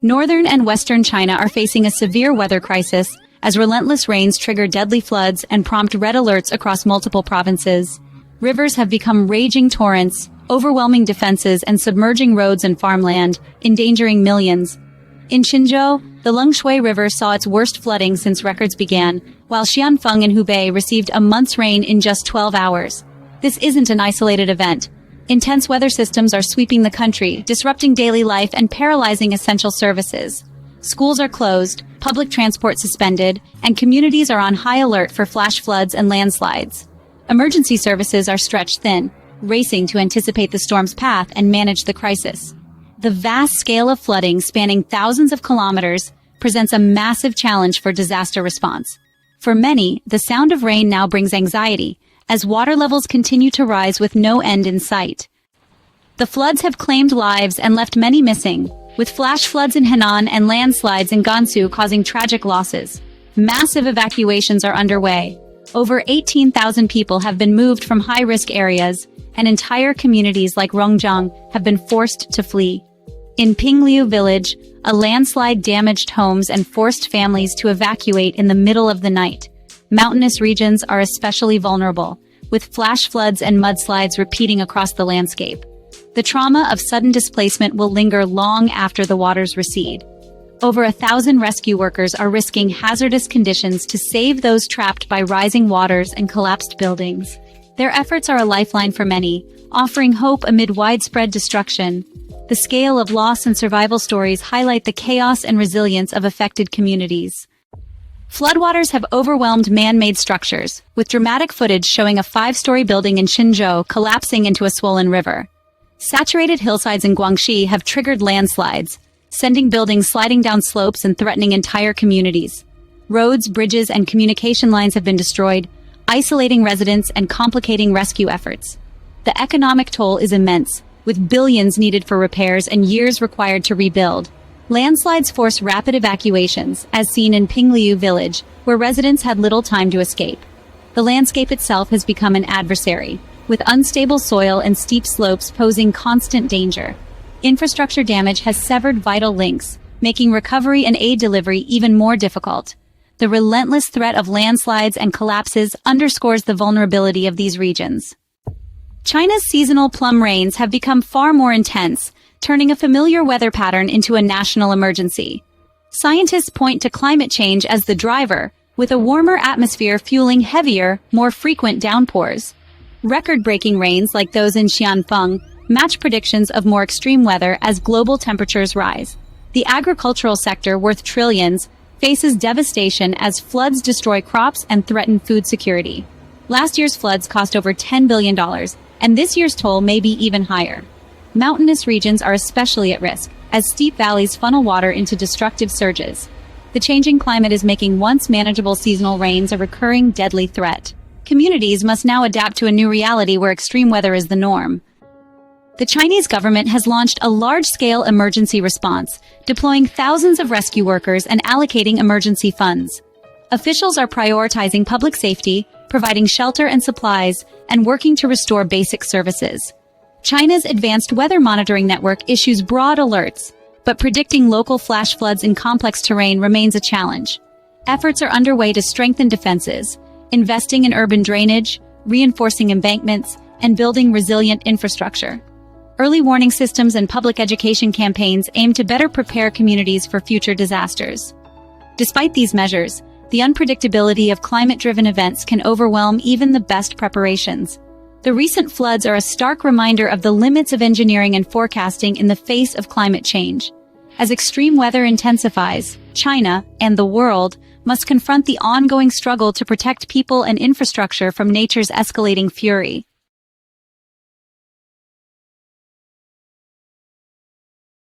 Northern and western China are facing a severe weather crisis as relentless rains trigger deadly floods and prompt red alerts across multiple provinces. Rivers have become raging torrents, overwhelming defenses and submerging roads and farmland, endangering millions. In Qinzhou, the Lengshui River saw its worst flooding since records began, while Xianfeng in Hubei received a month's rain in just 12 hours. This isn't an isolated event. Intense weather systems are sweeping the country, disrupting daily life and paralyzing essential services. Schools are closed, public transport suspended, and communities are on high alert for flash floods and landslides. Emergency services are stretched thin, racing to anticipate the storm's path and manage the crisis. The vast scale of flooding spanning thousands of kilometers presents a massive challenge for disaster response. For many, the sound of rain now brings anxiety, as water levels continue to rise with no end in sight. The floods have claimed lives and left many missing, with flash floods in Henan and landslides in Gansu causing tragic losses. Massive evacuations are underway. Over 18,000 people have been moved from high-risk areas, and entire communities like Rongjiang have been forced to flee. In Pingliu village, a landslide damaged homes and forced families to evacuate in the middle of the night. Mountainous regions are especially vulnerable, with flash floods and mudslides repeating across the landscape. The trauma of sudden displacement will linger long after the waters recede. Over 1,000 rescue workers are risking hazardous conditions to save those trapped by rising waters and collapsed buildings. Their efforts are a lifeline for many, offering hope amid widespread destruction. The scale of loss and survival stories highlight the chaos and resilience of affected communities. Floodwaters have overwhelmed man-made structures, with dramatic footage showing a 5-story building in Qinzhou collapsing into a swollen river. Saturated hillsides in Guangxi have triggered landslides, sending buildings sliding down slopes and threatening entire communities. Roads, bridges, and communication lines have been destroyed, isolating residents and complicating rescue efforts. The economic toll is immense, with billions needed for repairs and years required to rebuild. Landslides force rapid evacuations, as seen in Pingliu village, where residents had little time to escape. The landscape itself has become an adversary, with unstable soil and steep slopes posing constant danger. Infrastructure damage has severed vital links, making recovery and aid delivery even more difficult. The relentless threat of landslides and collapses underscores the vulnerability of these regions. China's seasonal plum rains have become far more intense, turning a familiar weather pattern into a national emergency. Scientists point to climate change as the driver, with a warmer atmosphere fueling heavier, more frequent downpours. Record-breaking rains like those in Xianfeng match predictions of more extreme weather as global temperatures rise. The agricultural sector, worth trillions, faces devastation as floods destroy crops and threaten food security. Last year's floods cost over $10 billion, and this year's toll may be even higher. Mountainous regions are especially at risk, as steep valleys funnel water into destructive surges. The changing climate is making once manageable seasonal rains a recurring deadly threat. Communities must now adapt to a new reality where extreme weather is the norm. The Chinese government has launched a large-scale emergency response, deploying thousands of rescue workers and allocating emergency funds. Officials are prioritizing public safety, providing shelter and supplies, and working to restore basic services. China's advanced weather monitoring network issues broad alerts, but predicting local flash floods in complex terrain remains a challenge. Efforts are underway to strengthen defenses, investing in urban drainage, reinforcing embankments, and building resilient infrastructure. Early warning systems and public education campaigns aim to better prepare communities for future disasters. Despite these measures, the unpredictability of climate-driven events can overwhelm even the best preparations. The recent floods are a stark reminder of the limits of engineering and forecasting in the face of climate change. As extreme weather intensifies, China, and the world, must confront the ongoing struggle to protect people and infrastructure from nature's escalating fury.